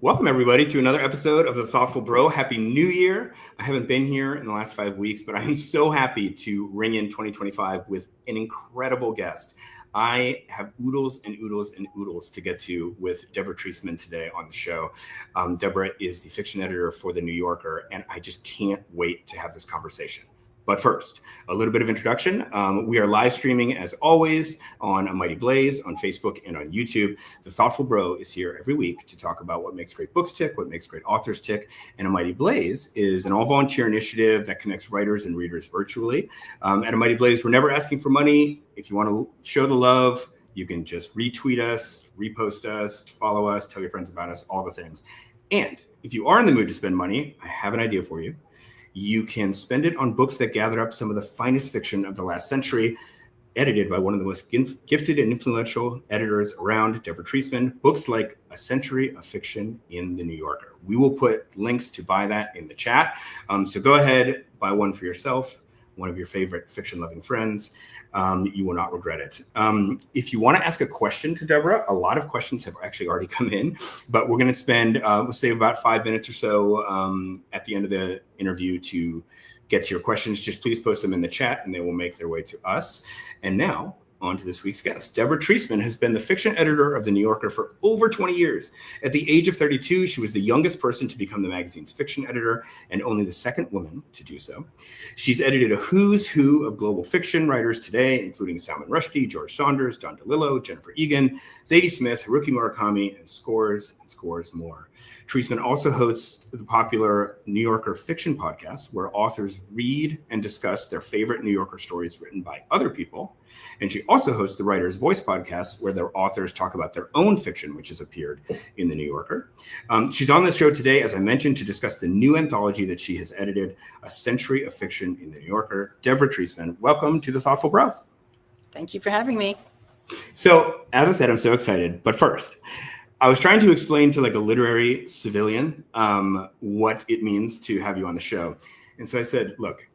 Welcome, everybody, to another episode of The Thoughtful Bro. Happy New Year. I haven't been here in the last 5 weeks, but I am so happy to ring in 2025 with an incredible guest. I have oodles and oodles and oodles to get to with Deborah Treisman today on the show. Deborah is the fiction editor for The New Yorker, and I just can't wait to have this conversation. But first, a little bit of introduction. We are live streaming, as always, on A Mighty Blaze, on Facebook, and on YouTube. The Thoughtful Bro is here every week to talk about what makes great books tick, what makes great authors tick. And A Mighty Blaze is an all-volunteer initiative that connects writers and readers virtually. At A Mighty Blaze, we're never asking for money. If you want to show the love, you can just retweet us, repost us, follow us, tell your friends about us, all the things. And if you are in the mood to spend money, I have an idea for you. You can spend it on books that gather up some of the finest fiction of the last century, edited by one of the most gifted and influential editors around, Deborah Treisman. Books like A Century of Fiction in The New Yorker. We will put links to buy that in the chat. So go ahead, buy one for yourself, one of your favorite fiction-loving friends. You will not regret it. If you want to ask a question to Deborah, a lot of questions have actually already come in, but we're going to spend, we'll save about 5 minutes or so at the end of the interview to get to your questions. Just please post them in the chat and they will make their way to us. And now, on to this week's guest. Deborah Treisman has been the fiction editor of The New Yorker for over 20 years. At the age of 32, she was the youngest person to become the magazine's fiction editor and only the second woman to do so. She's edited a who's who of global fiction writers today, including Salman Rushdie, George Saunders, DeLillo, Jennifer Egan, Zadie Smith, Murakami, and scores more. Treisman also hosts the popular New Yorker fiction podcast, where authors read and discuss their favorite New Yorker stories written by other people. And she also hosts the Writer's Voice podcast, where their authors talk about their own fiction, which has appeared in The New Yorker. She's on the show today, as I mentioned, to discuss the new anthology that she has edited, A Century of Fiction in The New Yorker. Deborah Treisman, welcome to The Thoughtful Bro. Thank you for having me. So, as I said, I'm so excited. But first, I was trying to explain to like a literary civilian what it means to have you on the show. And so I said, look,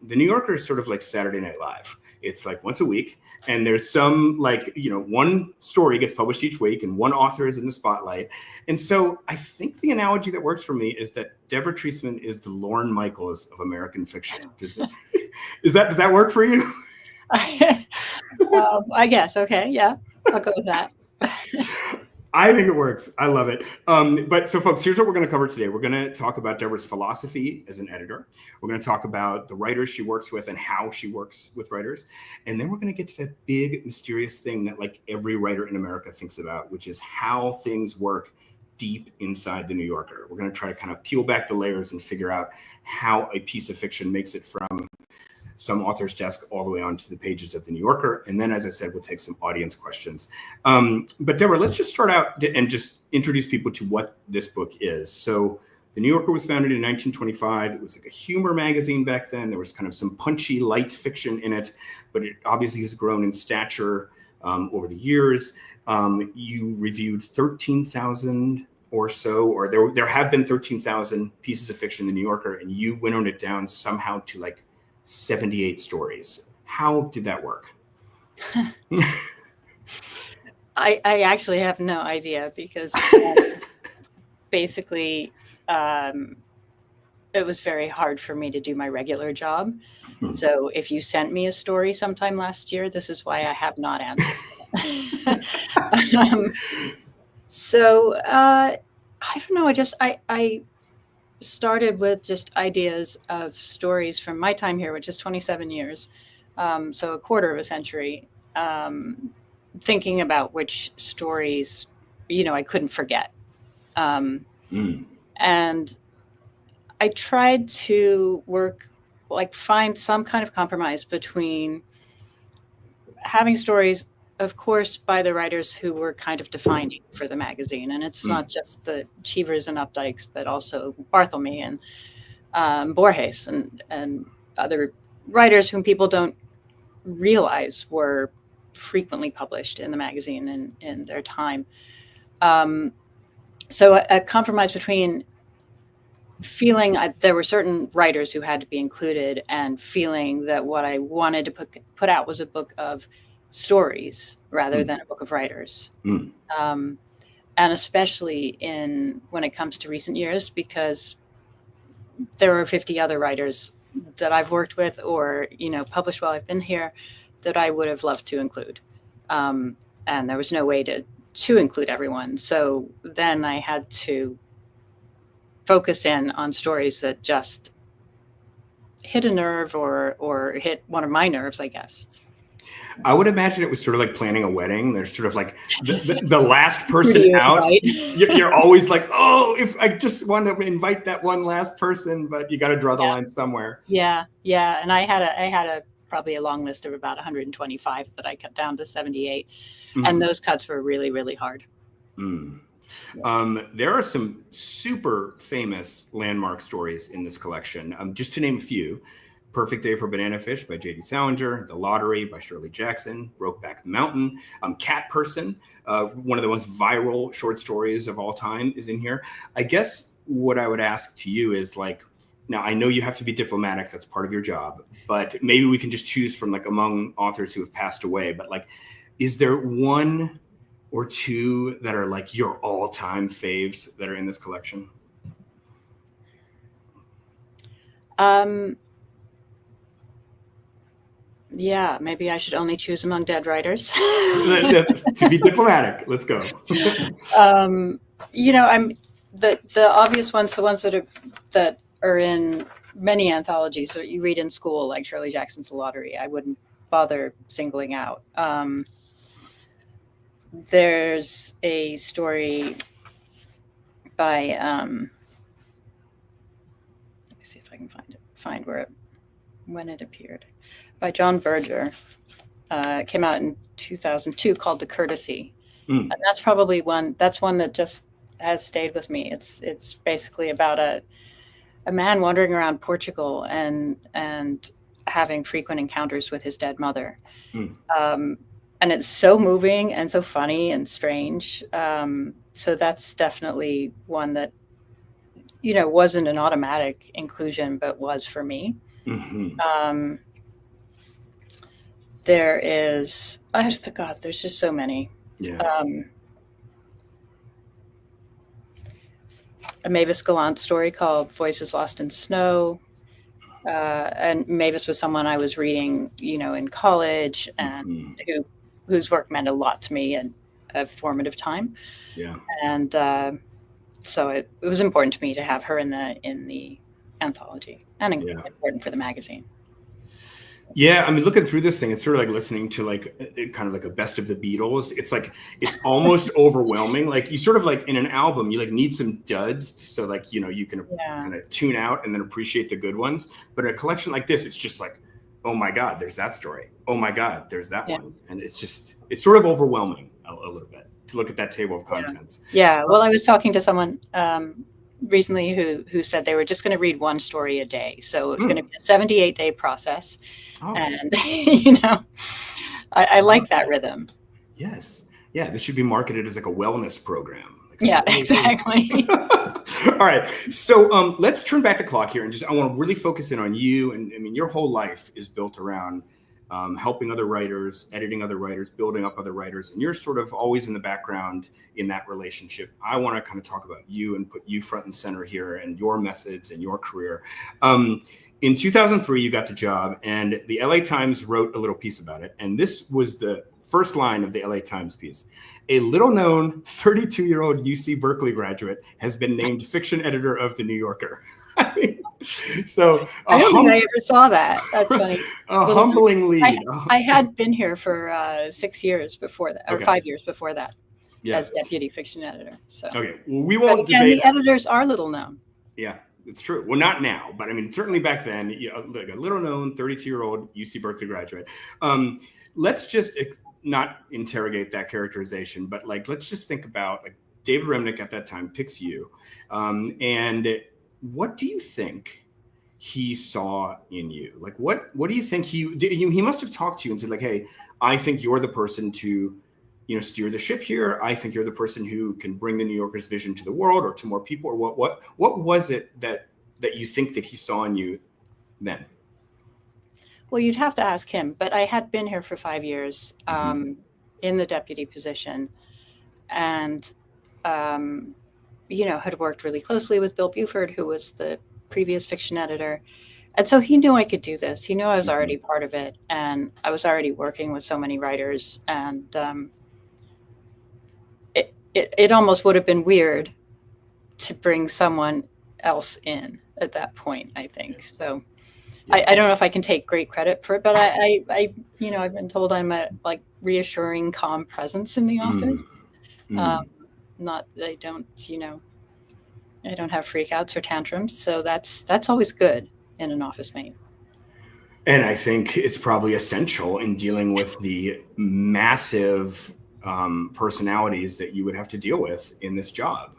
The New Yorker is sort of like Saturday Night Live. It's like once a week, and there's some one story gets published each week and one author is in the spotlight. And so I think the analogy that works for me is that Deborah Treisman is the Lorne Michaels of American fiction. Does that work for you? I guess. Okay. Yeah, I'll go with that. I think it works. I love it. But so folks, here's what we're going to cover today. We're going to talk about Deborah's philosophy as an editor. We're going to talk about the writers she works with and how she works with writers. And then we're going to get to that big mysterious thing that like every writer in America thinks about, which is how things work deep inside The New Yorker. We're going to try to kind of peel back the layers and figure out how a piece of fiction makes it from some author's desk all the way onto the pages of The New Yorker. And then, as I said, we'll take some audience questions. But Deborah, let's just start out and just introduce people to what this book is. So The New Yorker was founded in 1925. It was like a humor magazine back then. There was kind of some punchy, light fiction in it, but it obviously has grown in stature over the years. You reviewed 13,000 or so, or there have been 13,000 pieces of fiction in The New Yorker, and you winnowed it down somehow to like 78 stories. How did that work? I actually have no idea because basically it was very hard for me to do my regular job. So if you sent me a story sometime last year, this is why I have not answered. I don't know. I started with just ideas of stories from my time here, which is 27 years. So a quarter of a century, thinking about which stories, I couldn't forget. And I tried to find some kind of compromise between having stories, of course, by the writers who were kind of defining for the magazine. And it's not just the Cheevers and Updikes, but also Barthelme and Borges and other writers whom people don't realize were frequently published in the magazine in their time. So a compromise between feeling there were certain writers who had to be included and feeling that what I wanted to put out was a book of stories rather than a book of writers. and especially when it comes to recent years, because there are 50 other writers that I've worked with or, published while I've been here that I would have loved to include. And there was no way to include everyone. So then I had to focus in on stories that just hit a nerve or hit one of my nerves, I guess. I would imagine it was sort of like planning a wedding. There's sort of like the last person out. You're always like, oh, if I just want to invite that one last person, but you got to draw the line somewhere. Yeah. And I had probably a long list of about 125 that I cut down to 78. Mm-hmm. And those cuts were really, really hard. Mm. Yeah. There are some super famous landmark stories in this collection. Just to name a few: Perfect Day for Banana Fish by Zadie Smith, The Lottery by Shirley Jackson, Brokeback Mountain, Cat Person, one of the most viral short stories of all time, is in here. I guess what I would ask to you is, like, now I know you have to be diplomatic, that's part of your job, but maybe we can just choose from, like, among authors who have passed away, but, like, is there one or two that are like your all-time faves that are in this collection? Yeah, maybe I should only choose among dead writers. To be diplomatic, let's go. I'm the obvious ones, the ones that are in many anthologies that you read in school, like Shirley Jackson's The Lottery. I wouldn't bother singling out. There's a story by let me see if I can find when it appeared, by John Berger. Came out in 2002, called The Courtesy. And that's probably one that just has stayed with me. It's basically about a man wandering around Portugal and having frequent encounters with his dead mother. And it's so moving and so funny and strange. So that's definitely one that, wasn't an automatic inclusion, but was for me. Mm-hmm. There is, there's just so many. Yeah. A Mavis Gallant story called Voices Lost in Snow. And Mavis was someone I was reading, in college, and whose work meant a lot to me in a formative time. Yeah. And so it was important to me to have her in the anthology, and important for the magazine. Yeah, I mean, looking through this thing, it's sort of like listening to kind of like a best of the Beatles. It's like, it's almost overwhelming. Like, you sort of, like, in an album, you need some duds, so you can kind of tune out and then appreciate the good ones. But in a collection like this, it's just like, oh my God, there's that story. Oh my God, there's that one. And it's sort of overwhelming a little bit to look at that table of contents. Yeah. Well, I was talking to someone recently who said they were just going to read one story a day. So it was going to be a 78-day process. Oh. And, I like that rhythm. Yes. Yeah. This should be marketed as like a wellness program. Exactly. All right. So let's turn back the clock here and I want to really focus in on you. And I mean, your whole life is built around helping other writers, editing other writers, building up other writers. And you're sort of always in the background in that relationship. I want to kind of talk about you and put you front and center here and your methods and your career. In 2003, you got the job, and the LA Times wrote a little piece about it. And this was the first line of the LA Times piece. A little-known 32-year-old UC Berkeley graduate has been named fiction editor of The New Yorker. So I don't think I ever saw that. That's funny. Humbling lead. I had been here for 6 years before that, or 5 years before that, as deputy fiction editor. So okay, well, we won't debate. And the editors are little known. Yeah, it's true. Well, not now, but I mean, certainly back then, like a little-known 32-year-old UC Berkeley graduate. Let's just not interrogate that characterization, but let's just think about David Remnick at that time picks you, and what do you think he saw in you? What do you think he must have talked to you and said, hey, I think you're the person to, steer the ship here. I think you're the person who can bring the New Yorker's vision to the world or to more people. Or what was it that you think that he saw in you then? Well, you'd have to ask him, but I had been here for 5 years in the deputy position. And had worked really closely with Bill Buford, who was the previous fiction editor. And so he knew I could do this. He knew I was already part of it, and I was already working with so many writers. And it almost would have been weird to bring someone else in at that point, I think. So I don't know if I can take great credit for it, but I've been told I'm a reassuring, calm presence in the office. Not that I don't have freakouts or tantrums. So that's always good in an office mate. And I think it's probably essential in dealing with the massive personalities that you would have to deal with in this job.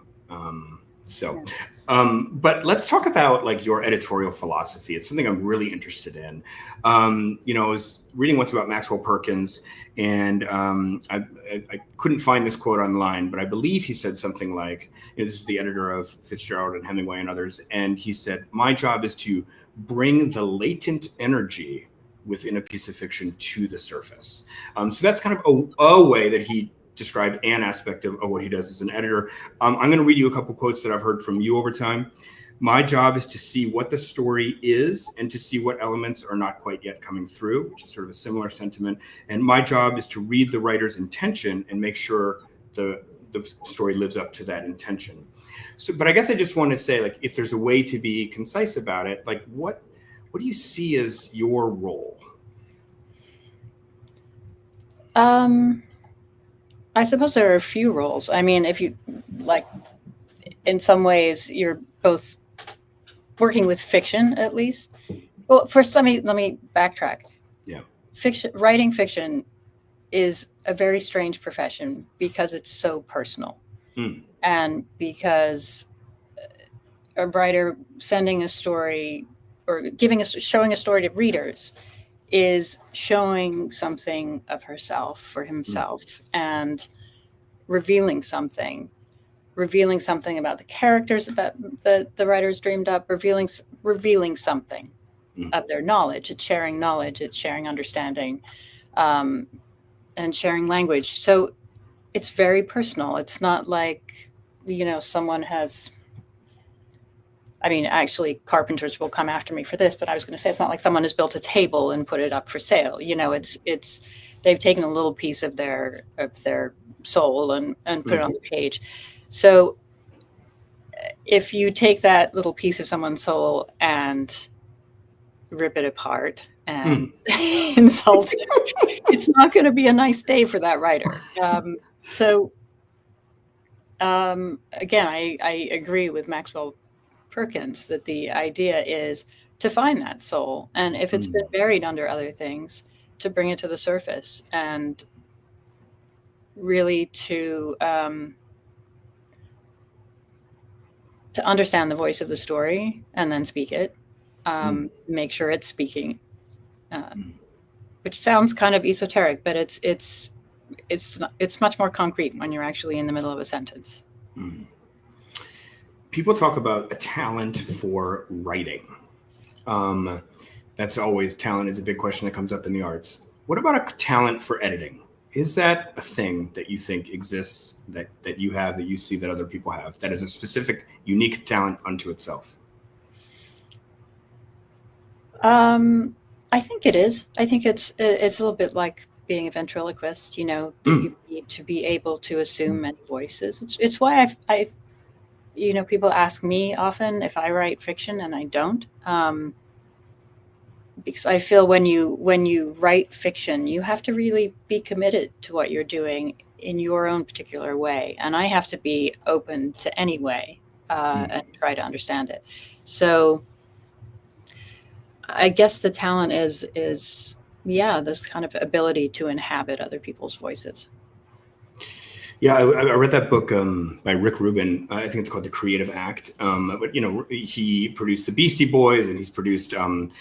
But let's talk about your editorial philosophy. It's something I'm really interested in. I was reading once about Maxwell Perkins, and I couldn't find this quote online, but I believe he said something like, this is the editor of Fitzgerald and Hemingway and others, and he said, "My job is to bring the latent energy within a piece of fiction to the surface." So that's kind of a way that he described an aspect of what he does as an editor. I'm going to read you a couple quotes that I've heard from you over time. "My job is to see what the story is and to see what elements are not quite yet coming through," which is sort of a similar sentiment. "And my job is to read the writer's intention and make sure the story lives up to that intention." So, but I guess I just want to say, if there's a way to be concise about it, what do you see as your role? I suppose there are a few roles. I mean, if you in some ways, you're both working with fiction, at least. Well, first, let me backtrack. Yeah. Writing fiction is a very strange profession because it's so personal. And because a writer sending a story or showing a story to readers is showing something of herself or himself and revealing something about the characters that the writers dreamed up, revealing something of their knowledge. It's sharing understanding, and sharing language. So it's very personal. It's not like, someone has, actually carpenters will come after me for this, but I was going to say, it's not like someone has built a table and put it up for sale. It's they've taken a little piece of their soul and put it on the page. So if you take that little piece of someone's soul and rip it apart and insult it, it's not going to be a nice day for that writer. Again, I agree with Maxwell Perkins that the idea is to find that soul, and if it's been buried under other things, to bring it to the surface and really to understand the voice of the story and then speak it, make sure it's speaking, which sounds kind of esoteric, but it's much more concrete when you're actually in the middle of a sentence. People talk about a talent for writing. That's always, talent is a big question that comes up in the arts. What about a talent for editing? Is that a thing that you think exists, that you have, that you see that other people have, that is a specific, unique talent unto itself? I think it is. I think it's a little bit like being a ventriloquist, you need to be able to assume many voices. It's why I people ask me often if I write fiction, and I don't, because I feel when you write fiction, you have to really be committed to what you're doing in your own particular way, and I have to be open to any way and try to understand it. So I guess the talent is this kind of ability to inhabit other people's voices. Yeah, I read that book by Rick Rubin. I think it's called The Creative Act. But he produced the Beastie Boys, and he's produced kind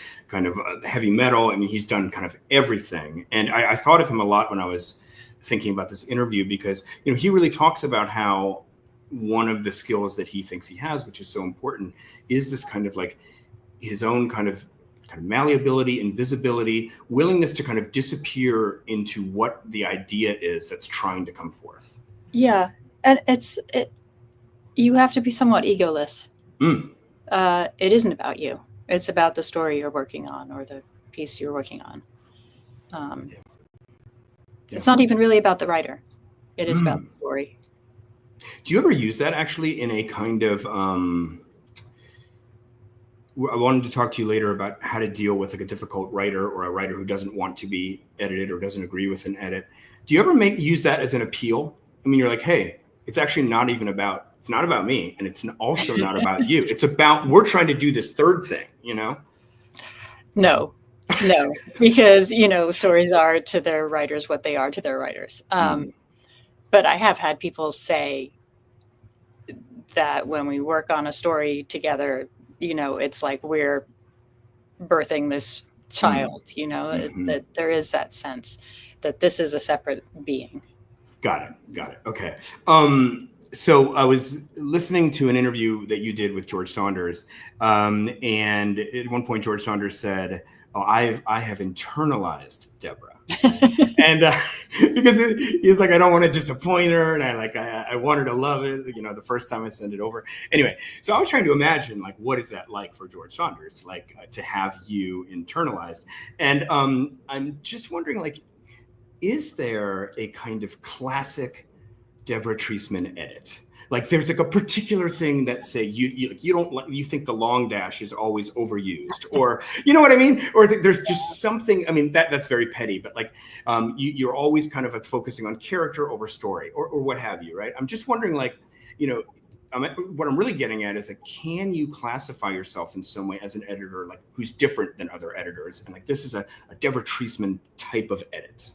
of heavy metal. I mean, he's done kind of everything. And I thought of him a lot when I was thinking about this interview, because he really talks about how one of the skills that he thinks he has, which is so important, is this kind of like his own kind of malleability, invisibility, willingness to kind of disappear into what the idea is that's trying to come forth. Yeah. And you have to be somewhat egoless. It isn't about you. It's about the story you're working on or the piece you're working on. It's not even really about the writer. It is about the story. Do you ever use that actually in a kind of, I wanted to talk to you later about how to deal with like a difficult writer or a writer who doesn't want to be edited or doesn't agree with an edit. Do you ever use that as an appeal? I mean, you're like, hey, it's actually not about me. And it's also not about you. It's about, we're trying to do this third thing, you know? No, because, stories are to their writers what they are to their writers. But I have had people say that when we work on a story together, it's like we're birthing this child, that there is that sense that this is a separate being. Got it. Okay. So I was listening to an interview that you did with George Saunders. And at one point, George Saunders said, I have internalized Deborah. And because he's like, I don't want to disappoint her. And I want her to love it, the first time I send it over. Anyway, so I was trying to imagine, like, what is that like for George Saunders, like to have you internalized? And I'm just wondering, like, is there a kind of classic Deborah Treisman edit? Like there's like a particular thing that say you think the long dash is always overused, or you know what I mean? Or there's just something, I mean, that's very petty, but like you're always kind of like focusing on character over story or what have you, right? I'm just wondering, like, what I'm really getting at is, like, can you classify yourself in some way as an editor, like who's different than other editors? And like, this is a Deborah Treisman type of edit.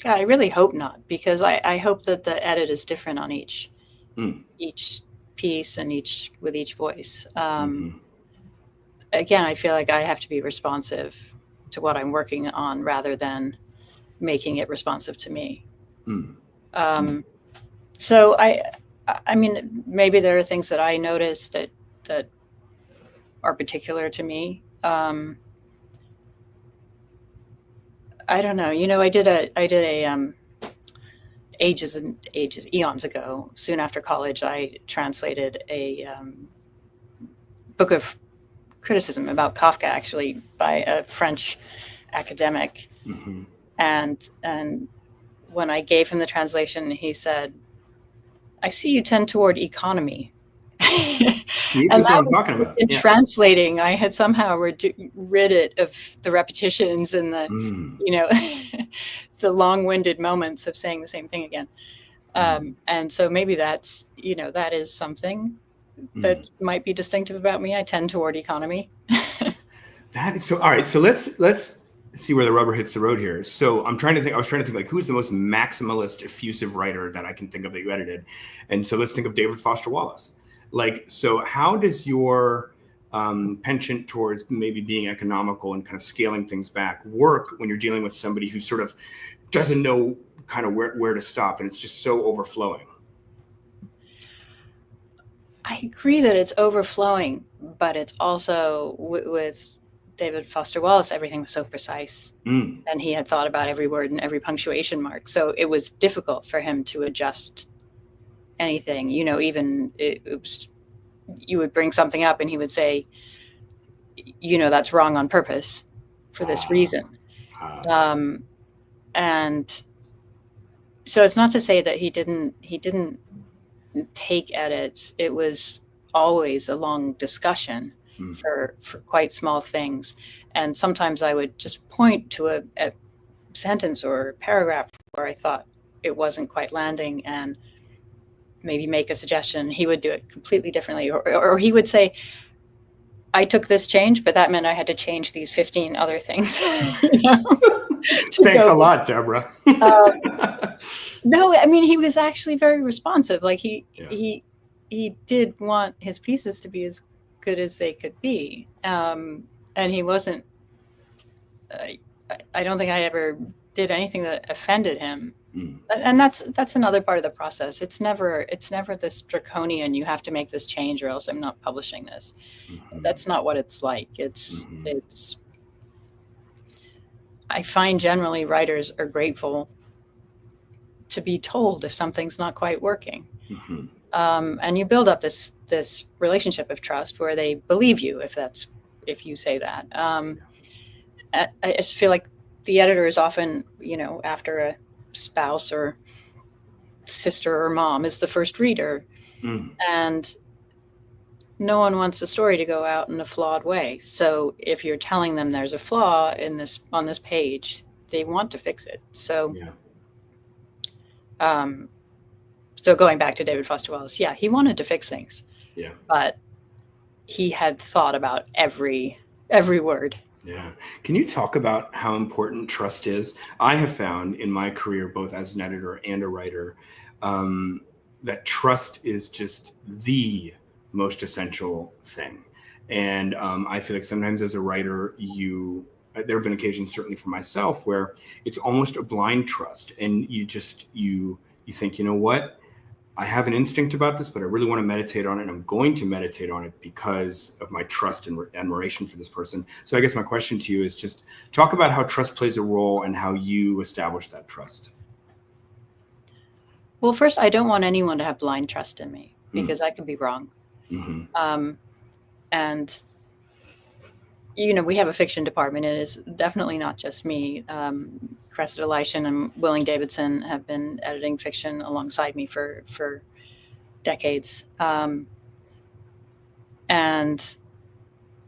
Yeah, I really hope not, because I hope that the edit is different on each piece and with each voice. Again, I feel like I have to be responsive to what I'm working on rather than making it responsive to me. So I mean, maybe there are things that I notice that are particular to me. I don't know. I did a eons ago, soon after college, I translated a book of criticism about Kafka, actually, by a French academic. And when I gave him the translation, he said, "I see you tend toward economy." And that was what I'm talking about. In translating, I had somehow rid it of the repetitions and the, the long-winded moments of saying the same thing again. And so maybe that's, that is something that might be distinctive about me. I tend toward economy. That is so. All right. So let's see where the rubber hits the road here. So I was trying to think like, who's the most maximalist, effusive writer that I can think of that you edited? And so let's think of David Foster Wallace. Like, so how does your penchant towards maybe being economical and kind of scaling things back work when you're dealing with somebody who sort of doesn't know kind of where to stop and it's just so overflowing? I agree that it's overflowing, but it's also with David Foster Wallace, everything was so precise, and he had thought about every word and every punctuation mark. So it was difficult for him to adjust anything, even you would bring something up and he would say, that's wrong on purpose for this reason. And so it's not to say that he didn't take edits. It was always a long discussion for quite small things. And sometimes I would just point to a sentence or a paragraph where I thought it wasn't quite landing and maybe make a suggestion. He would do it completely differently. Or he would say, I took this change, but that meant I had to change these 15 other things. Thanks a lot, Deborah. No, I mean, he was actually very responsive. Like he did want his pieces to be as good as they could be. And he wasn't, I don't think I ever did anything that offended him. And that's another part of the process. It's never this draconian, you have to make this change or else I'm not publishing this. That's not what it's like. It's I find generally writers are grateful to be told if something's not quite working. Mm-hmm. And you build up this relationship of trust where they believe you if you say that. I just feel like the editor is often, after a spouse or sister or mom is the first reader, and no one wants a story to go out in a flawed way. So if you're telling them there's a flaw on this page, they want to fix it. So, so going back to David Foster Wallace, yeah, he wanted to fix things. Yeah. But he had thought about every word. Yeah. Can you talk about how important trust is? I have found in my career, both as an editor and a writer, that trust is just the most essential thing. And I feel like sometimes as a writer, there have been occasions, certainly for myself, where it's almost a blind trust. And you think, you know what? I have an instinct about this, but I really want to meditate on it. And I'm going to meditate on it because of my trust and admiration for this person. So I guess my question to you is just talk about how trust plays a role and how you establish that trust. Well, first, I don't want anyone to have blind trust in me because I could be wrong. Mm-hmm. And, we have a fiction department. It is definitely not just me. Cressida Leishan and Willing Davidson have been editing fiction alongside me for decades. And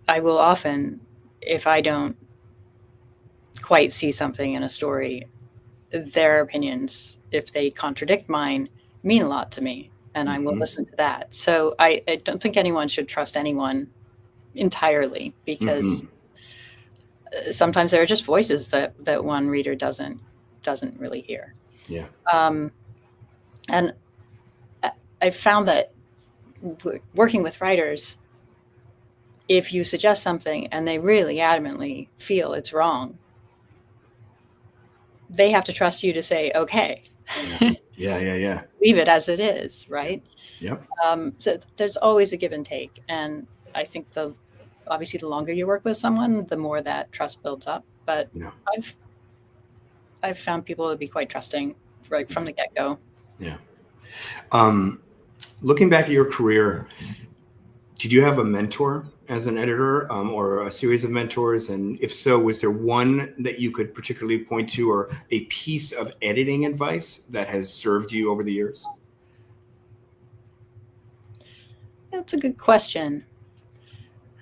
I will often, if I don't quite see something in a story, their opinions, if they contradict mine, mean a lot to me. And I will listen to that. So I don't think anyone should trust anyone entirely, because sometimes there are just voices that one reader doesn't really hear. Yeah. And I found that working with writers, if you suggest something and they really adamantly feel it's wrong, they have to trust you to say, okay. Yeah. Leave it as it is, right? Yep. So there's always a give and take. And I think obviously the longer you work with someone, the more that trust builds up. But I've found people to be quite trusting right from the get-go. Yeah. Looking back at your career, did you have a mentor as an editor, or a series of mentors? And if so, was there one that you could particularly point to, or a piece of editing advice that has served you over the years? That's a good question.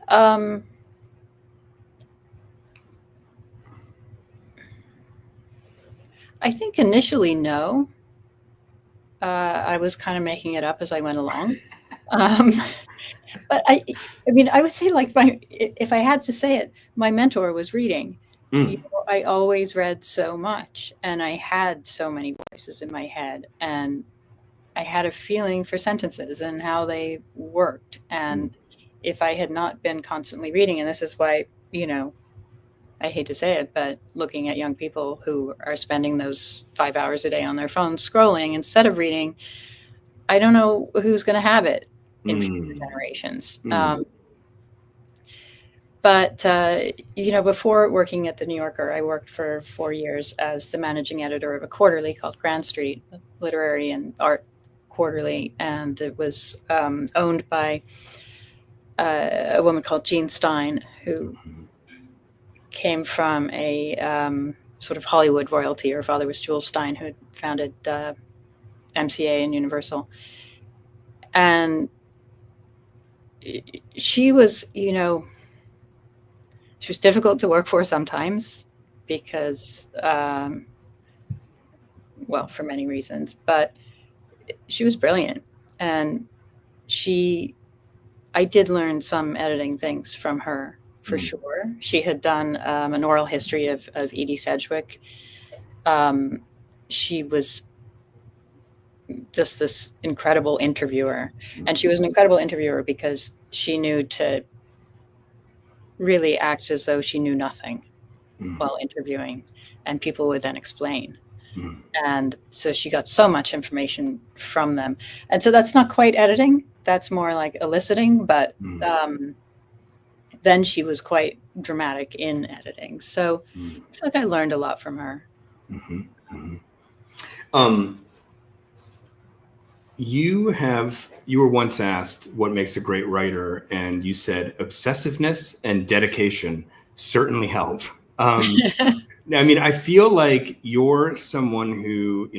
I think initially, no. I was kind of making it up as I went along. But I would say, like, if I had to say it, my mentor was reading. I always read so much, and I had so many voices in my head, and I had a feeling for sentences and how they worked. And if I had not been constantly reading, and this is why, I hate to say it, but looking at young people who are spending those 5 hours a day on their phones scrolling instead of reading, I don't know who's going to have it in future generations. But before working at the New Yorker, I worked for 4 years as the managing editor of a quarterly called Grand Street, a literary and art quarterly, and it was owned by a woman called Jean Stein, who came from a sort of Hollywood royalty. Her father was Jules Stein, who had founded MCA and Universal. And she was, she was difficult to work for sometimes because, for many reasons, but she was brilliant. And I did learn some editing things from her, for sure. She had done an oral history of Edie Sedgwick. She was just this incredible interviewer. And she was an incredible interviewer because she knew to really act as though she knew nothing while interviewing, and people would then explain. And so she got so much information from them. And so that's not quite editing. That's more like eliciting, but then she was quite dramatic in editing. So I feel like I learned a lot from her. You were once asked what makes a great writer, and you said obsessiveness and dedication certainly help. I mean, I feel like you're someone who,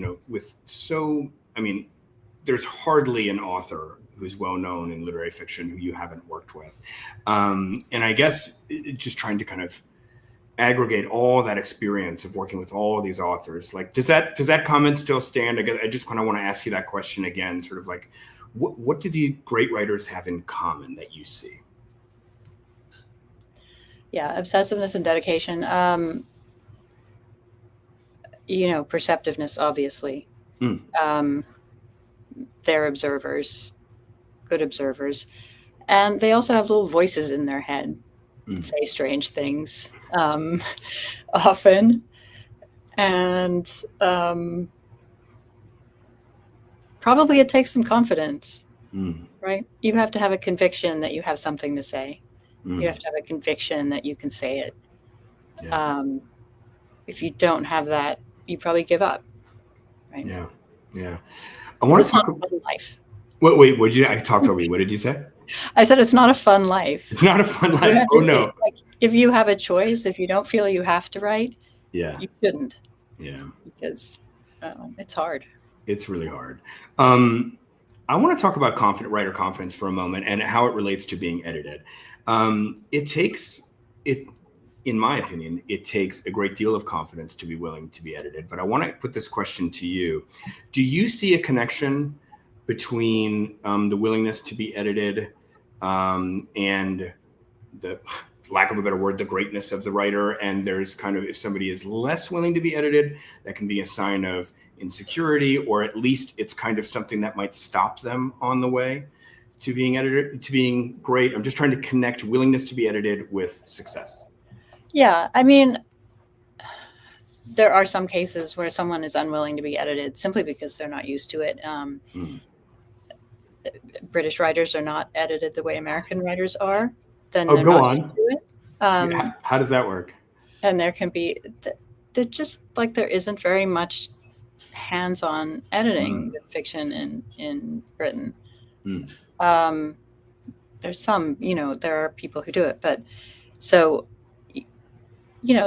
there's hardly an author who's well known in literary fiction who you haven't worked with. And I guess just trying to kind of aggregate all that experience of working with all of these authors, like, does that comment still stand? I just kind of want to ask you that question again, sort of like, what do the great writers have in common that you see? Yeah, obsessiveness and dedication. Perceptiveness, obviously. They're observers, good observers. And they also have little voices in their head that say strange things, often. And probably it takes some confidence, right? You have to have a conviction that you have something to say. You have to have a conviction that you can say it. Yeah. If you don't have that, you probably give up, right? Yeah. I want to talk about life. Wait, what did you? I talked over you. What did you say? I said it's not a fun life. It's not a fun life. Oh no! If you have a choice, if you don't feel you have to write, you shouldn't. Yeah, because it's hard. It's really hard. I want to talk about writer confidence for a moment and how it relates to being edited. In my opinion, it takes a great deal of confidence to be willing to be edited. But I want to put this question to you. Do you see a connection between the willingness to be edited and the, lack of a better word, the greatness of the writer? And there's kind of, if somebody is less willing to be edited, that can be a sign of insecurity, or at least it's kind of something that might stop them on the way to being edited, to being great. I'm just trying to connect willingness to be edited with success. Yeah, I mean, there are some cases where someone is unwilling to be edited simply because they're not used to it. British writers are not edited the way American writers are. Then they're not used to it. How does that work? And there can be, they're just like, there isn't very much hands-on editing with fiction in Britain. There's some, there are people who do it, but so,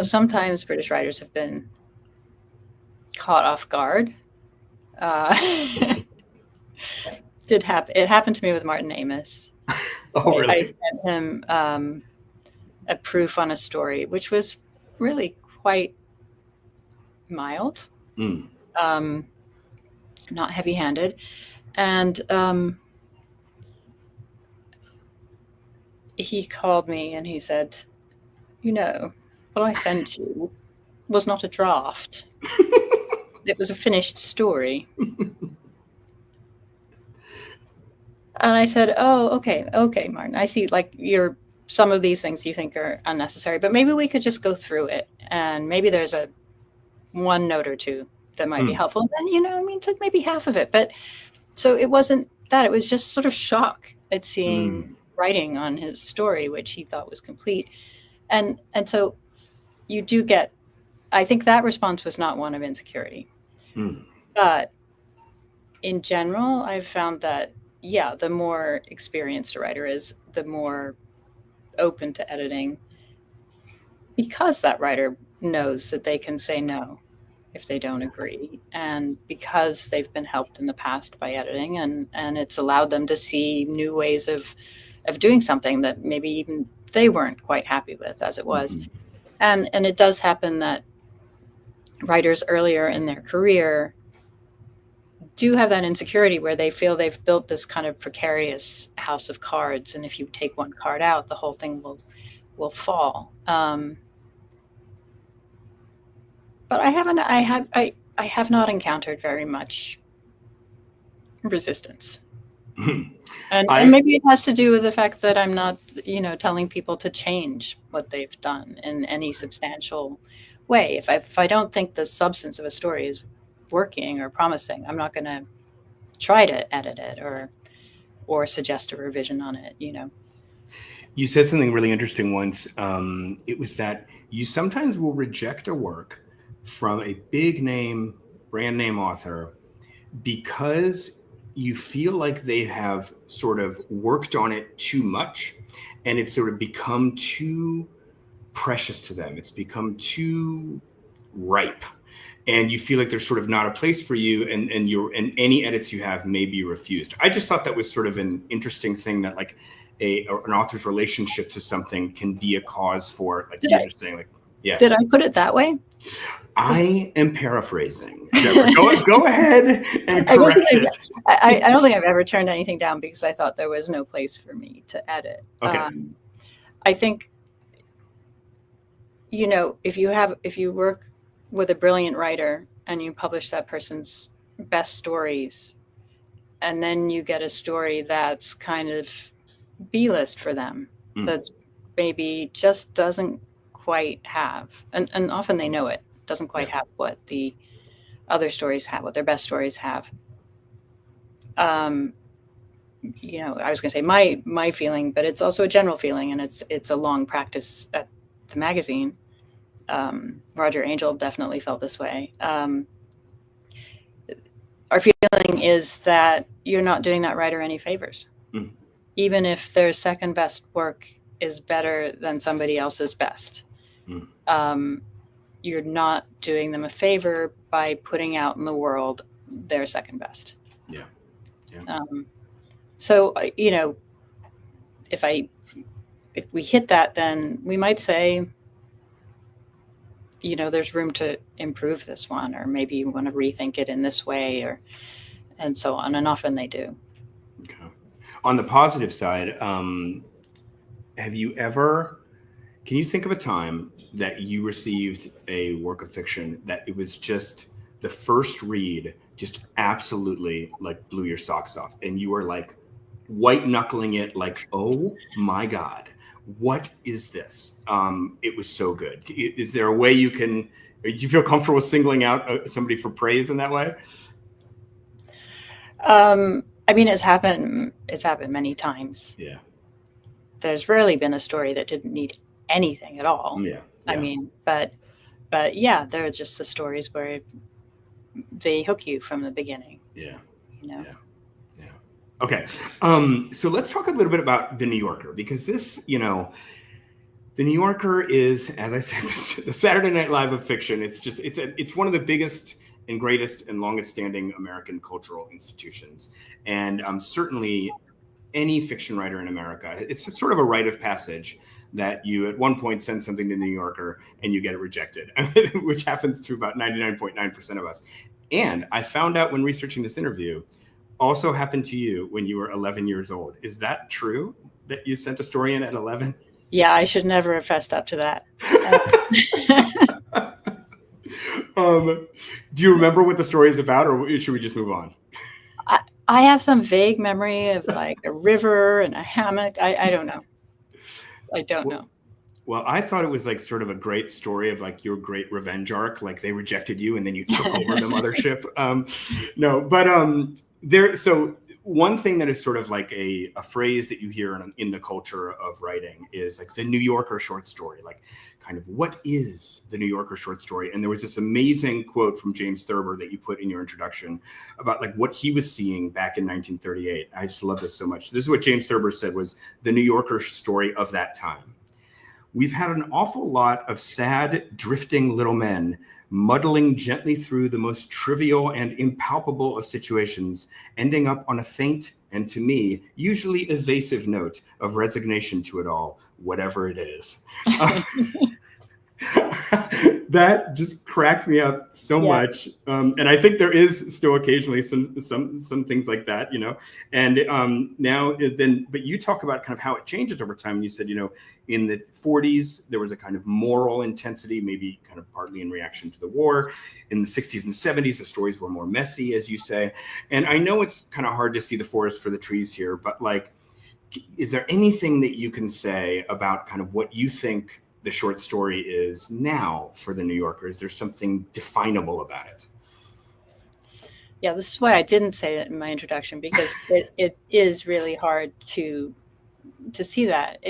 sometimes British writers have been caught off guard. It happened to me with Martin Amis. Oh, really? I sent him a proof on a story, which was really quite mild, not heavy-handed, and he called me and he said, what I sent you was not a draft. It was a finished story. And I said, oh, okay, Martin, I see, like, some of these things you think are unnecessary, but maybe we could just go through it, and maybe there's one note or two that might be helpful. And then, took maybe half of it. But so it wasn't that, it was just sort of shock at seeing writing on his story, which he thought was complete. And so you do get, I think that response was not one of insecurity. But in general, I've found that, the more experienced a writer is, the more open to editing, because that writer knows that they can say no if they don't agree, and because they've been helped in the past by editing, and it's allowed them to see new ways of doing something that maybe even they weren't quite happy with as it was. And it does happen that writers earlier in their career do have that insecurity where they feel they've built this kind of precarious house of cards, and if you take one card out, the whole thing will fall. But I have not encountered very much resistance. And maybe it has to do with the fact that I'm not, telling people to change what they've done in any substantial way. If I don't think the substance of a story is working or promising, I'm not going to try to edit it or suggest a revision on it. You said something really interesting once. It was that you sometimes will reject a work from a big name, brand name author because you feel like they have sort of worked on it too much, and it's sort of become too precious to them. It's become too ripe, and you feel like there's sort of not a place for you, and any edits you have may be refused. I just thought that was sort of an interesting thing, that like an author's relationship to something can be a cause for, like you're just saying, like, yeah. Did I put it that way? I am paraphrasing. Go ahead and correct it. I don't think I've ever turned anything down because I thought there was no place for me to edit. Okay. I think, you know, if you work with a brilliant writer and you publish that person's best stories, and then you get a story that's kind of B-list for them, that's maybe just doesn't quite have, and often they know it, doesn't quite have what the other stories have, what their best stories have. You know, I was going to say my feeling, but it's also a general feeling, and it's a long practice at the magazine. Roger Angell definitely felt this way. Our feeling is that you're not doing that writer any favors. Even if their second best work is better than somebody else's best. You're not doing them a favor by putting out in the world their second best. So, you know, if we hit that, then we might say, you know, there's room to improve this one, or maybe you want to rethink it in this way, and so on. And often they do. Okay. On the positive side, can you think of a time that you received a work of fiction that it was just the first read just absolutely like blew your socks off, and you were like white knuckling it, like, oh my God, what is this? It was so good. Is there a way do you feel comfortable singling out somebody for praise in that way? I mean, it's happened many times. Yeah. There's rarely been a story that didn't need anything at all. Yeah. I mean, but yeah, there are just the stories where they hook you from the beginning. Yeah. You know? Yeah. Okay. So let's talk a little bit about The New Yorker, because this, you know, The New Yorker is, as I said, the Saturday Night Live of fiction. It's one of the biggest and greatest and longest standing American cultural institutions. And certainly any fiction writer in America, it's sort of a rite of passage that you at one point send something to The New Yorker and you get it rejected, which happens to about 99.9% of us. And I found out when researching this interview, also happened to you when you were 11 years old. Is that true, that you sent a story in at 11? Yeah, I should never have fessed up to that. Do you remember what the story is about, or should we just move on? I have some vague memory of like a river and a hammock. I don't know. I don't know. Well, I thought it was like sort of a great story of like your great revenge arc. Like they rejected you and then you took over the mothership. So one thing that is sort of like a phrase that you hear in the culture of writing is like the New Yorker short story, like kind of what is the New Yorker short story? And there was this amazing quote from James Thurber that you put in your introduction about like what he was seeing back in 1938. I just love this so much. This is what James Thurber said was the New Yorker story of that time. We've had an awful lot of sad, drifting little men muddling gently through the most trivial and impalpable of situations, ending up on a faint and, to me, usually evasive note of resignation to it all, whatever it is. That just cracked me up so much. And I think there is still occasionally some things like that, you know, and but you talk about kind of how it changes over time. And you said, you know, in the 40s, there was a kind of moral intensity, maybe kind of partly in reaction to the war. In the 60s and 70s, the stories were more messy, as you say. And I know it's kind of hard to see the forest for the trees here, but like, is there anything that you can say about kind of what you think the short story is now for the New Yorker? Is there something definable about it? Yeah, this is why I didn't say that in my introduction, because it is really hard to see that.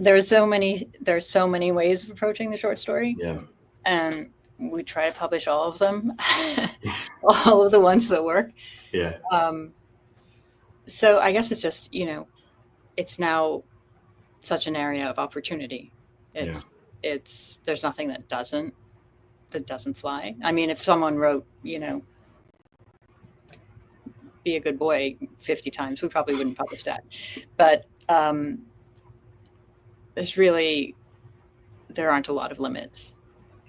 There's so many ways of approaching the short story. Yeah. And we try to publish all of them, all of the ones that work. Yeah. So I guess it's just, it's now such an area of opportunity. There's nothing that doesn't fly. I mean, if someone wrote, Be a Good Boy 50 times, we probably wouldn't publish that. But there aren't a lot of limits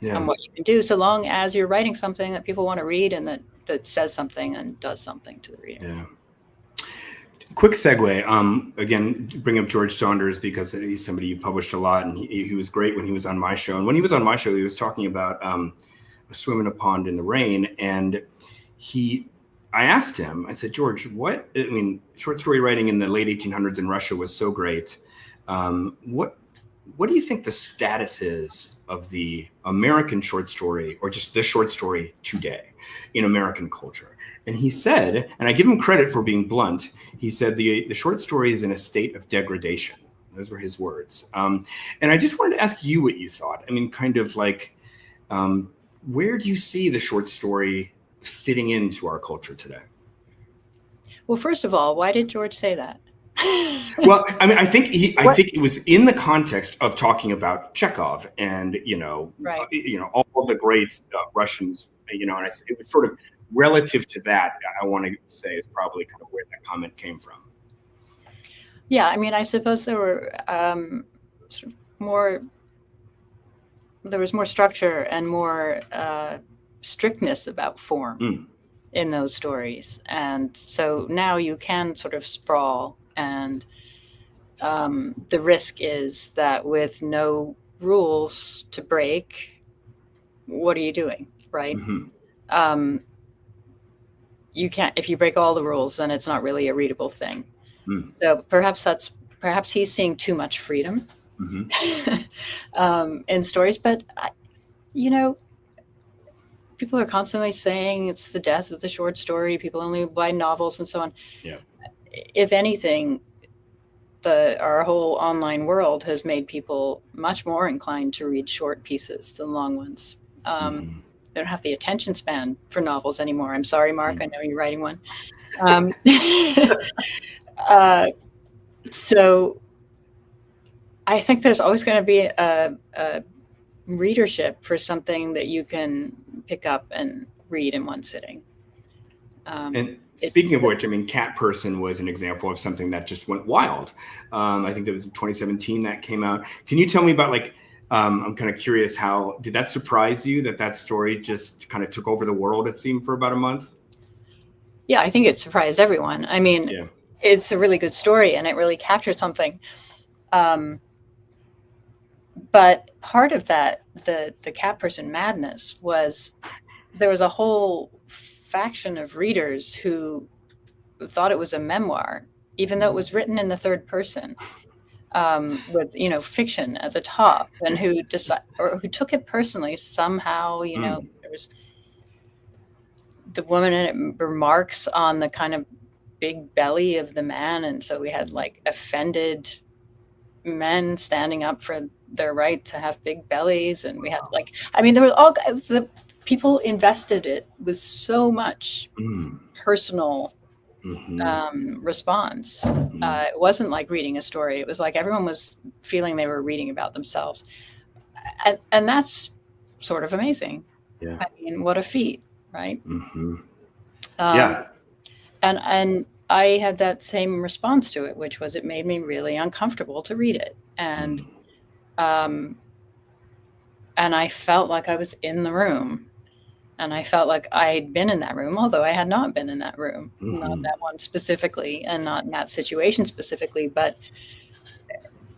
on what you can do, so long as you're writing something that people want to read and that says something and does something to the reader. Yeah. Quick segue. Again, bring up George Saunders because he's somebody you published a lot, and he was great when he was on my show. And when he was on my show, he was talking about a swim in a pond in the rain. And I asked him, I said, George, short story writing in the late 1800s in Russia was so great. What do you think the status is of the American short story, or just the short story today in American culture? And he said, and I give him credit for being blunt, he said the short story is in a state of degradation. Those were his words. And I just wanted to ask you what you thought. I mean, kind of like, where do you see the short story fitting into our culture today? Well, first of all, why did George say that? Well, I mean, I think it was in the context of talking about Chekhov and, right. All the great Russians, and it was sort of relative to that. I want to say is probably kind of where that comment came from. Yeah, I mean, I suppose there were there was more structure and more strictness about form in those stories, and so now you can sort of sprawl. And the risk is that with no rules to break, what are you doing, right? Mm-hmm. You can't, if you break all the rules, then it's not really a readable thing. So perhaps he's seeing too much freedom in stories. But, people are constantly saying it's the death of the short story. People only buy novels and so on. Yeah. If anything, our whole online world has made people much more inclined to read short pieces than long ones. They don't have the attention span for novels anymore. I'm sorry, Mark. I know you're writing one. So I think there's always going to be a readership for something that you can pick up and read in one sitting. And speaking of which, I mean, Cat Person was an example of something that just went wild. I think that was in 2017 that came out. Can you tell me about, like, I'm kind of curious, did that surprise you that story just kind of took over the world, it seemed, for about a month? Yeah, I think it surprised everyone. I mean, It's a really good story and it really captured something. But part of that, the Cat Person madness was there was a whole faction of readers who thought it was a memoir, even though it was written in the third person, with fiction at the top, and who took it personally somehow. There was the woman in it remarks on the kind of big belly of the man, and so we had like offended men standing up for their right to have big bellies, and we had there was all the people invested it with so much personal response. It wasn't like reading a story. It was like everyone was feeling they were reading about themselves, and that's sort of amazing. Yeah, I mean, what a feat, right? And I had that same response to it, which was it made me really uncomfortable to read it, and I felt like I was in the room. And I felt like I'd been in that room, although I had not been in that room, not that one specifically, and not in that situation specifically. But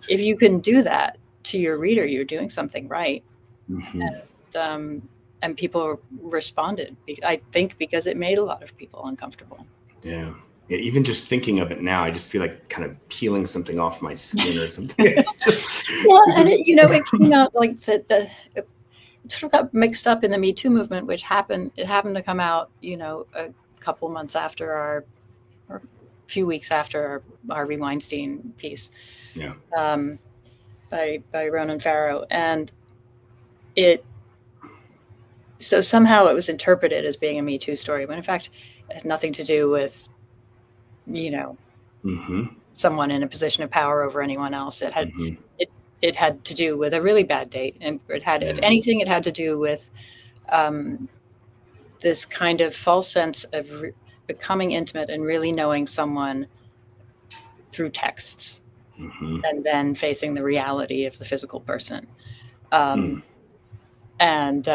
if you can do that to your reader, you're doing something right. And people responded, I think, because it made a lot of people uncomfortable. Yeah. Even just thinking of it now, I just feel like kind of peeling something off my skin or something. Well, and it came out like it sort of got mixed up in the Me Too movement, which happened to come out, a couple months after or a few weeks after our Harvey Weinstein piece, by Ronan Farrow. And it So somehow it was interpreted as being a Me Too story, when in fact it had nothing to do with, someone in a position of power over anyone else. It had it had to do with a really bad date, and it had, if anything, it had to do with this kind of false sense of becoming intimate and really knowing someone through texts, and then facing the reality of the physical person. And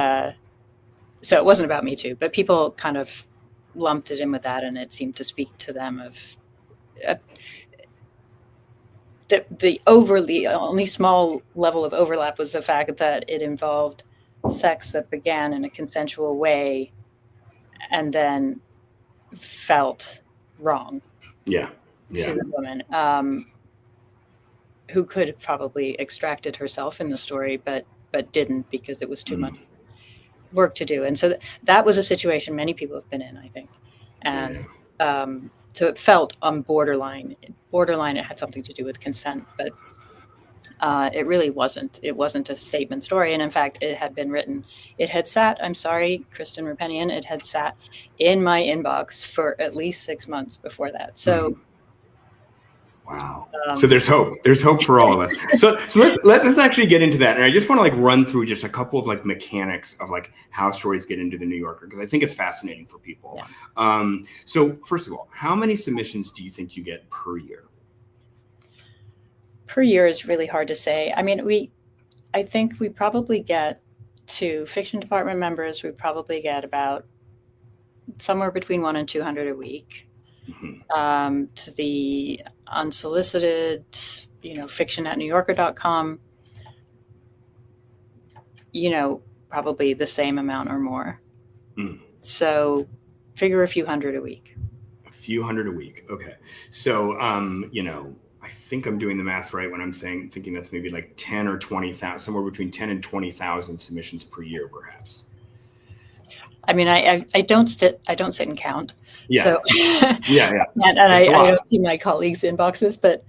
so it wasn't about Me Too, but people kind of lumped it in with that, and it seemed to speak to them of the only small level of overlap was the fact that it involved sex that began in a consensual way and then felt wrong to the woman, who could have probably extracted herself in the story, but didn't, because it was too much work to do. And so that was a situation many people have been in, I think. And so it felt on borderline. It had something to do with consent, but it really wasn't. It wasn't a statement story. And in fact, it had been written. It had sat, I'm sorry, Kristen Rapenian, it had sat in my inbox for at least 6 months before that. So wow. So there's hope. There's hope for all of us. So let's actually get into that. And I just want to run through just a couple of mechanics of how stories get into the New Yorker, because I think it's fascinating for people. Yeah. So first of all, how many submissions do you think you get per year? Per year is really hard to say. I mean, I think we probably get, to fiction department members, we probably get about somewhere between 100 and 200 a week. To the unsolicited, fiction at newyorker.com, probably the same amount or more. So figure a few hundred a week. A few hundred a week. Okay. So, I think I'm doing the math right when I'm thinking that's maybe 10 or 20,000, somewhere between 10 and 20,000 submissions per year, perhaps. I mean, I don't sit and count. Yeah. So, yeah. And I don't see my colleagues' inboxes, but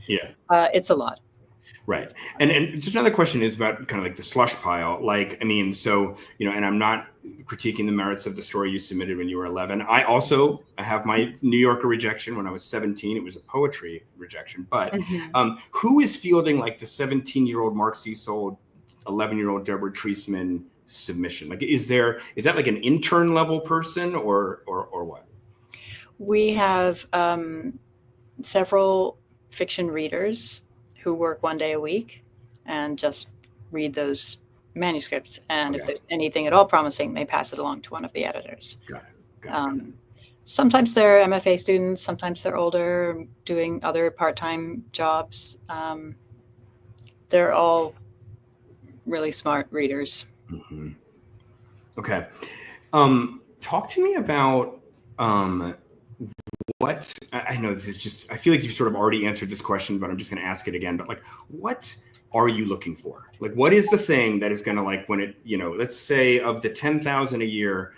it's a lot. Right. And just another question is about kind of the slush pile. And I'm not critiquing the merits of the story you submitted when you were 11. I have my New Yorker rejection when I was 17. It was a poetry rejection. But who is fielding the 17-year-old Mark Cecil, 11-year-old Deborah Treisman submission? Is that an intern level person or what? We have several fiction readers who work 1 day a week and just read those manuscripts. And if there's anything at all promising, they pass it along to one of the editors. Got it. Sometimes they're MFA students, sometimes they're older, doing other part-time jobs. They're all really smart readers. Okay. Talk to me about what, I know this is just, I feel like you've sort of already answered this question, but I'm just going to ask it again. But what are you looking for? What is the thing that is going to when it, let's say of the 10,000 a year,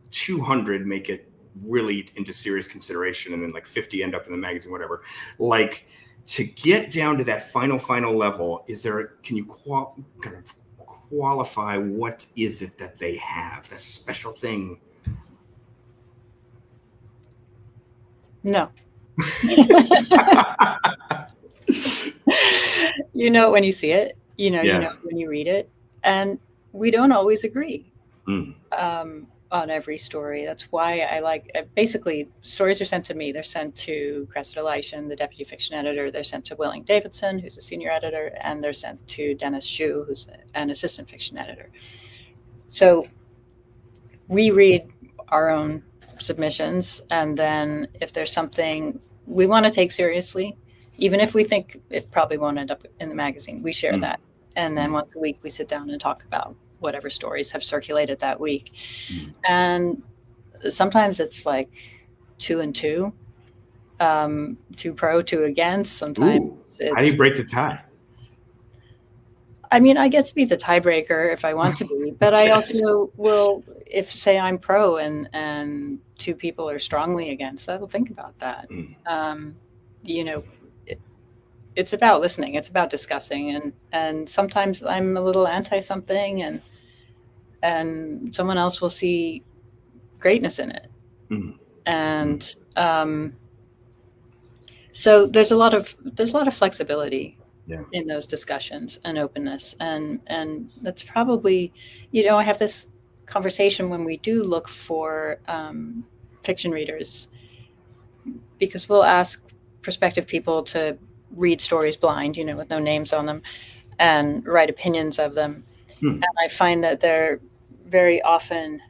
200 make it really into serious consideration, and then 50 end up in the magazine, whatever. To get down to that final level, can you kind of qualify what is it that they have, the special thing? No. When you see it, you know when you read it, and we don't always agree on every story. That's why I basically, stories are sent to me. They're sent to Cressida Leishan, the deputy fiction editor. They're sent to Willing Davidson, who's a senior editor, and they're sent to Dennis Shue, who's an assistant fiction editor. So we read our own submissions, and then if there's something we want to take seriously, even if we think it probably won't end up in the magazine, we share that. And then once a week we sit down and talk about whatever stories have circulated that week. And sometimes it's 2 and 2, 2 pro, 2 against. Sometimes it's, how do you break the tie? I mean, I get to be the tiebreaker if I want to be, but I also will, if say I'm pro and 2 people are strongly against, I will think about that. It's about listening. It's about discussing, and sometimes I'm a little anti something, and and someone else will see greatness in it. Mm. And so there's a lot of flexibility in those discussions and openness, and that's probably, I have this conversation when we do look for fiction readers, because we'll ask prospective people to read stories blind, with no names on them, and write opinions of them. And I find that they're very often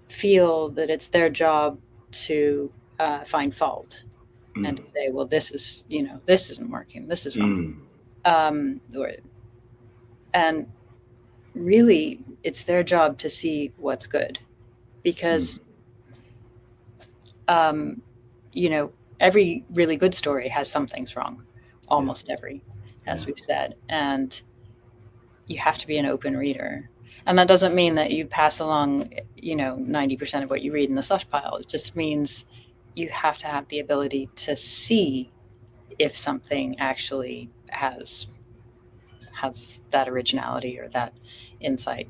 feel that it's their job to find fault and to say, well, this is, this isn't working, this is wrong. And really, it's their job to see what's good, because, every really good story has some things wrong, almost every, as we've said, and you have to be an open reader. And that doesn't mean that you pass along, 90% of what you read in the slush pile. It just means you have to have the ability to see if something actually has that originality or that insight.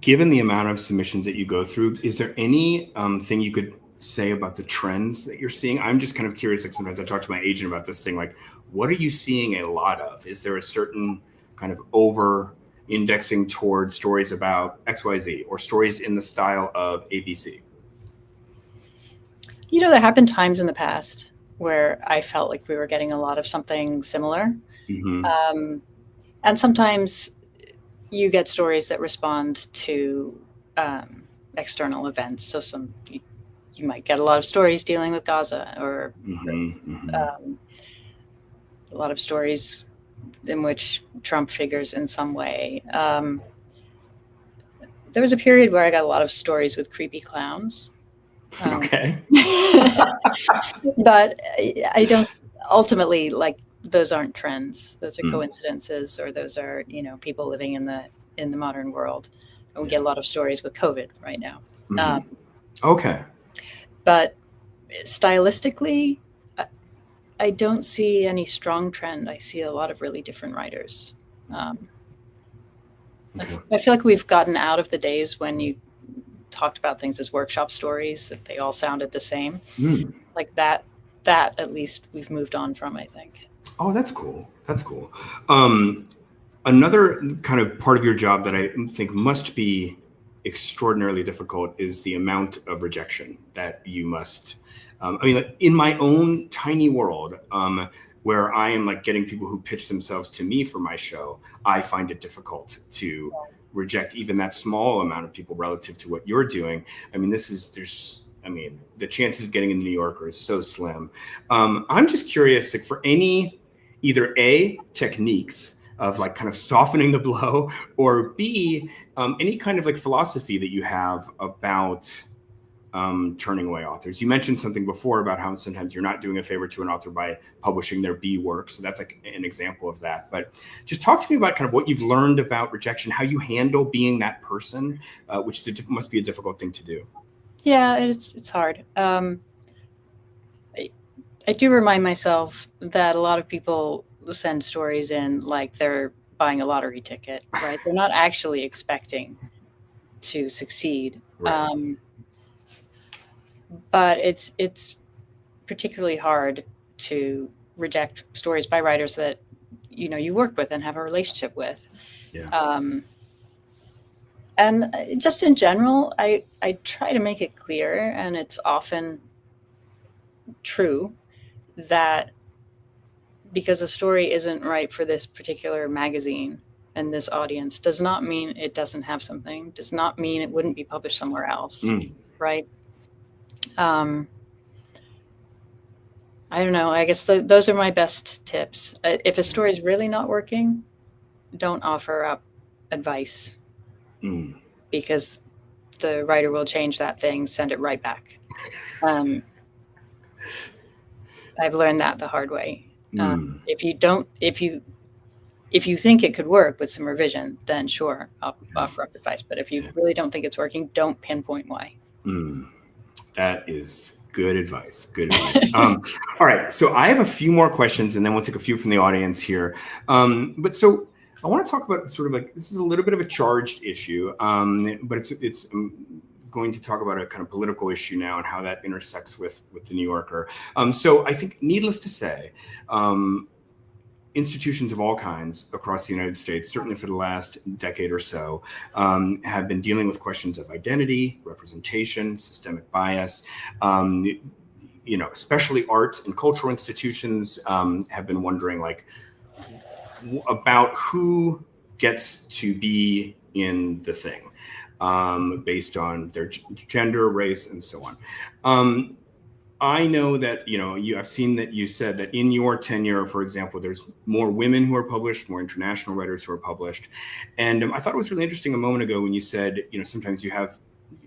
Given the amount of submissions that you go through, is there any thing you could say about the trends that you're seeing? I'm just kind of curious. Like, sometimes I talk to my agent about this thing, like, what are you seeing a lot of? Is there a certain kind of over indexing towards stories about XYZ or stories in the style of ABC? There have been times in the past where I felt like we were getting a lot of something similar. And sometimes you get stories that respond to external events. So you might get a lot of stories dealing with Gaza, or a lot of stories in which Trump figures in some way. There was a period where I got a lot of stories with creepy clowns. Okay. But I don't ultimately, like, those aren't trends. Those are coincidences, or those are, people living in the modern world. And we get a lot of stories with COVID right now. Okay. But stylistically, I don't see any strong trend. I see a lot of really different writers. I feel like we've gotten out of the days when you talked about things as workshop stories, that they all sounded the same. Like that at least we've moved on from, I think. Oh, that's cool. That's cool. Another kind of part of your job that I think must be extraordinarily difficult is the amount of rejection that you must, like, in my own tiny world, where I am like getting people who pitch themselves to me for my show, I find it difficult to reject even that small amount of people relative to what you're doing. The chances of getting in the New Yorker is so slim. I'm just curious, like, for any either A, techniques of like kind of softening the blow, or B, any kind of like philosophy that you have about turning away authors. You mentioned something before about how sometimes you're not doing a favor to an author by publishing their B work. So that's like an example of that. But just talk to me about kind of what you've learned about rejection, how you handle being that person, which must be a difficult thing to do. Yeah, it's hard. I do remind myself that a lot of people send stories in like they're buying a lottery ticket, right? They're not actually expecting to succeed. Right. But it's particularly hard to reject stories by writers that you work with and have a relationship with. And just in general, I try to make it clear, and it's often true, that because a story isn't right for this particular magazine and this audience does not mean it doesn't have something, does not mean it wouldn't be published somewhere else, right? I don't know. I guess those are my best tips. If a story is really not working, don't offer up advice, because the writer will change that thing, send it right back. I've learned that the hard way. If you think it could work with some revision, then sure, I'll offer up advice. But if you really don't think it's working, don't pinpoint why. That is good advice. Good advice. All right. So I have a few more questions, and then we'll take a few from the audience here. But so I want to talk about sort of like, this is a little bit of a charged issue, but it's going to talk about a kind of political issue now and how that intersects with the New Yorker. So I think, needless to say, institutions of all kinds across the United States, certainly for the last decade or so, have been dealing with questions of identity, representation, systemic bias. Especially art and cultural institutions have been wondering, like, about who gets to be in the thing based on their gender, race, and so on. I know that, I've seen that you said that in your tenure, for example, there's more women who are published, more international writers who are published. And I thought it was really interesting a moment ago when you said, sometimes you have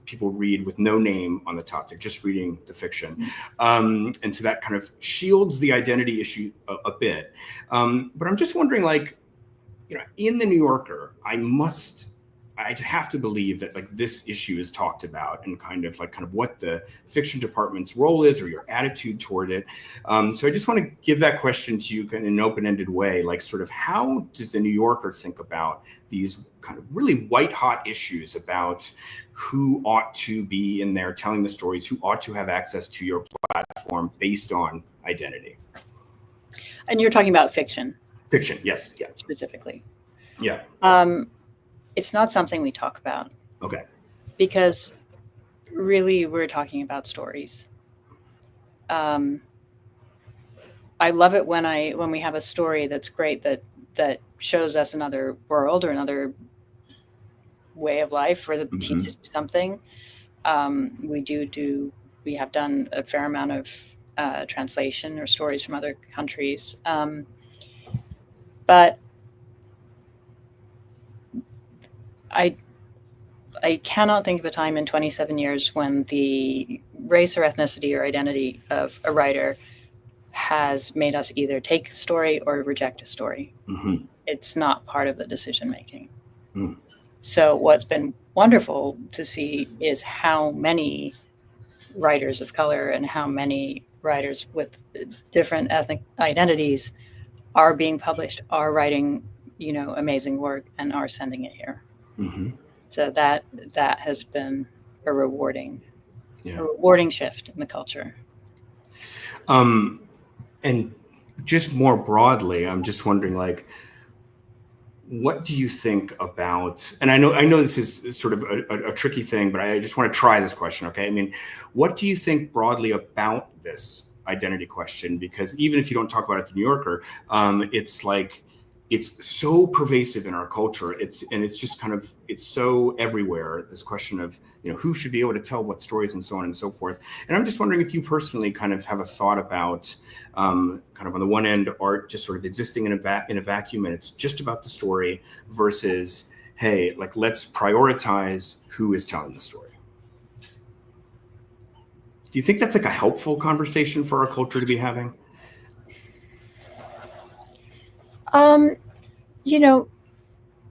people read with no name on the top. They're just reading the fiction. And so that kind of shields the identity issue a bit. But I'm just wondering, like, in the New Yorker, I'd have to believe that, like, this issue is talked about and kind of what the fiction department's role is or your attitude toward it. So I just want to give that question to you in an open-ended way, like, sort of, how does the New Yorker think about these kind of really white-hot issues about who ought to be in there telling the stories, who ought to have access to your platform based on identity? And you're talking about fiction. Fiction, yes, yeah. Specifically. Yeah. It's not something we talk about. Okay. Because really we're talking about stories. I love it when we have a story that's great that shows us another world or another way of life or that teaches something. We have done a fair amount of translation or stories from other countries. But I cannot think of a time in 27 years when the race or ethnicity or identity of a writer has made us either take a story or reject a story. Mm-hmm. It's not part of the decision making. Mm. So what's been wonderful to see is how many writers of color and how many writers with different ethnic identities are being published, are writing, amazing work and are sending it here. Mm-hmm. So that has been a rewarding shift in the culture. And just more broadly, I'm just wondering, like, what do you think about, and I know this is sort of a tricky thing, but I just want to try this question, okay? I mean, what do you think broadly about this identity question? Because even if you don't talk about it to New Yorker, it's like, it's so pervasive in our culture. It's so everywhere. This question of, who should be able to tell what stories and so on and so forth. And I'm just wondering if you personally kind of have a thought about kind of on the one end, art just sort of existing in a vacuum and it's just about the story versus, hey, like, let's prioritize who is telling the story. Do you think that's like a helpful conversation for our culture to be having?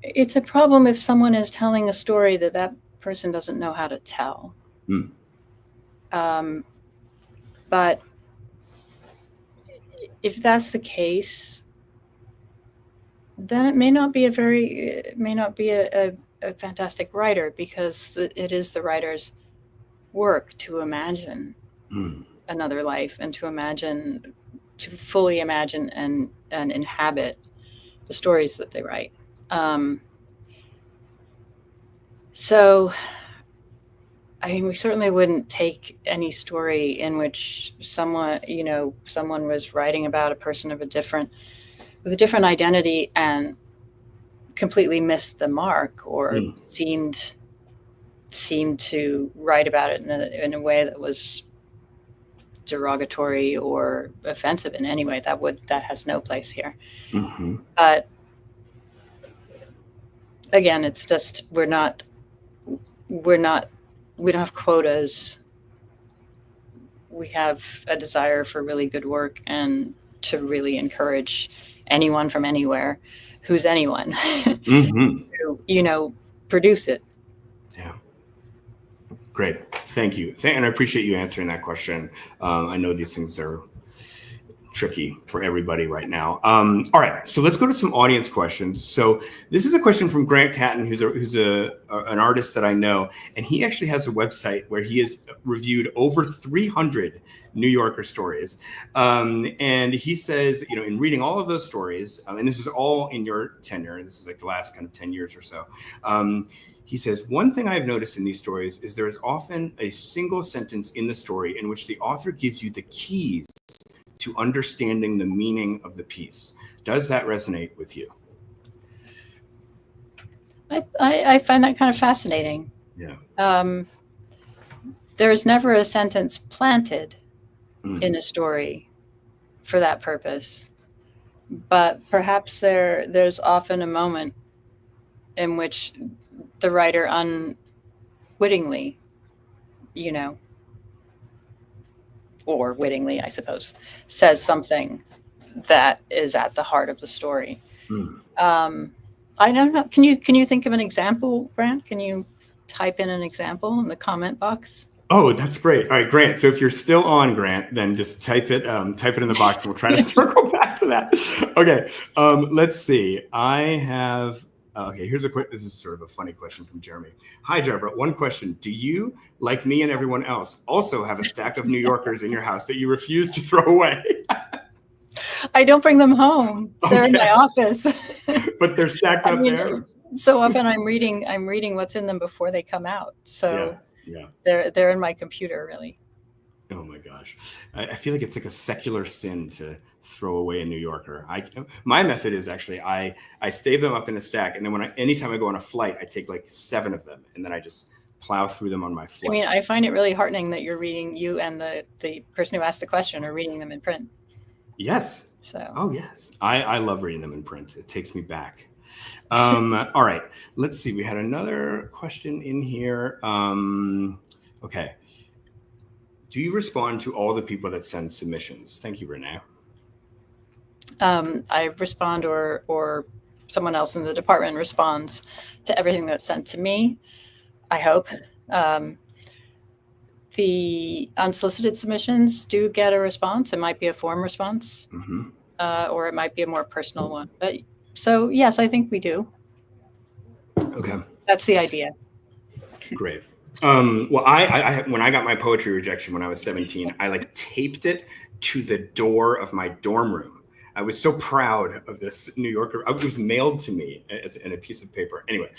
It's a problem if someone is telling a story that person doesn't know how to tell. Mm. But if that's the case, then it may not be a fantastic writer, because it is the writer's work to imagine another life and to fully imagine and inhabit the stories that they write. So, I mean, we certainly wouldn't take any story in which someone was writing about a person with a different identity and completely missed the mark or seemed to write about it in a way that was derogatory or offensive in any way. That has no place here. Mm-hmm. But again, it's just we don't have quotas. We have a desire for really good work and to really encourage anyone from anywhere who's anyone to, produce it. Yeah. Great. Thank you. And I appreciate you answering that question. I know these things are tricky for everybody right now. All right, so let's go to some audience questions. So this is a question from Grant Catton, who's an artist that I know, and he actually has a website where he has reviewed over 300 New Yorker stories. And he says, in reading all of those stories, and this is all in your tenure, this is like the last kind of 10 years or so, he says, one thing I've noticed in these stories is there is often a single sentence in the story in which the author gives you the keys to understanding the meaning of the piece. Does that resonate with you? I find that kind of fascinating. Yeah. There's never a sentence planted in a story for that purpose, but perhaps there's often a moment in which the writer unwittingly, or wittingly, I suppose, says something that is at the heart of the story. I don't know. Can you think of an example, Grant? Can you type in an example in the comment box? Oh, that's great. All right, Grant. So if you're still on, Grant, then just type it in the box, and we'll try to circle back to that. Okay. Let's see. I have. Okay, here's this is sort of a funny question from Jeremy. Hi, Deborah. One question. Do you, like me and everyone else, also have a stack of New Yorkers in your house that you refuse to throw away? I don't bring them home. They're in my office. But they're stacked up there? So often I'm reading what's in them before they come out. So yeah. They're in my computer, really. Oh my gosh. I feel like it's like a secular sin to throw away a New Yorker. My method is actually I save them up in a stack, and then anytime I go on a flight, I take like 7 of them, and then I just plow through them on my flight. I mean, I find it really heartening that you and the person who asked the question are reading them in print. Yes. So. Oh yes. I love reading them in print. It takes me back. All right. Let's see. We had another question in here. Okay. Do you respond to all the people that send submissions? Thank you, Renee. I respond, or someone else in the department responds to everything that's sent to me, I hope. The unsolicited submissions do get a response. It might be a form response, or it might be a more personal one. But so, yes, I think we do. Okay. That's the idea. Great. Well, I when I got my poetry rejection when I was 17, I taped it to the door of my dorm room. I was so proud of this New Yorker. It was mailed to me in a piece of paper. Anyway,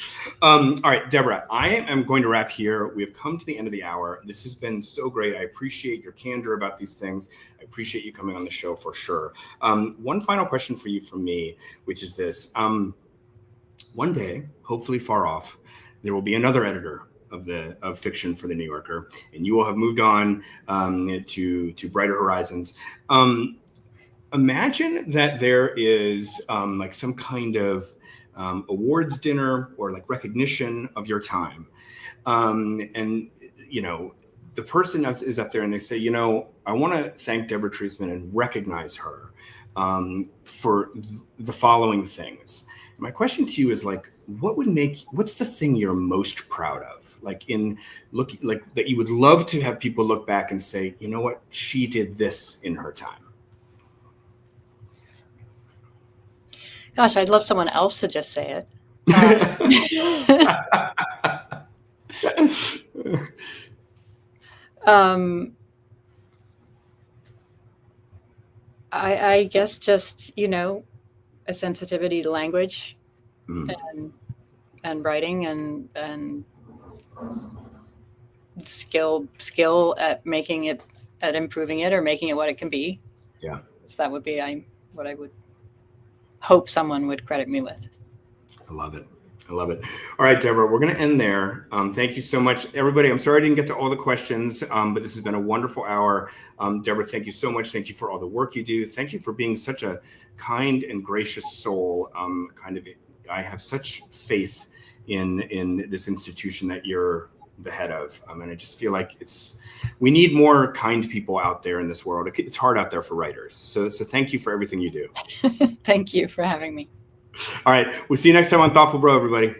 all right, Deborah, I am going to wrap here. We have come to the end of the hour. This has been so great. I appreciate your candor about these things. I appreciate you coming on the show for sure. One final question for you from me, which is this. One day, hopefully far off, there will be another editor of fiction for the New Yorker, and you will have moved on to brighter horizons. Imagine that there is some kind of awards dinner or recognition of your time, and the person is up there and they say, I want to thank Deborah Treisman and recognize her for the following things. My question to you is what's the thing you're most proud of? That you would love to have people look back and say, you know what, she did this in her time. Gosh, I'd love someone else to just say it. I guess just, a sensitivity to language and writing and skill at making it, at improving it or making it what it can be. Yeah. So that would be what I would hope someone would credit me with. I love it. All right, Deborah, we're going to end there. Thank you so much, everybody. I'm sorry I didn't get to all the questions, but this has been a wonderful hour. Deborah, thank you so much. Thank you for all the work you do. Thank you for being such a kind and gracious soul. I have such faith in this institution that you're the head of. And I just feel like we need more kind people out there in this world. It's hard out there for writers. So thank you for everything you do. Thank you for having me. All right. We'll see you next time on Thoughtful Bro, everybody.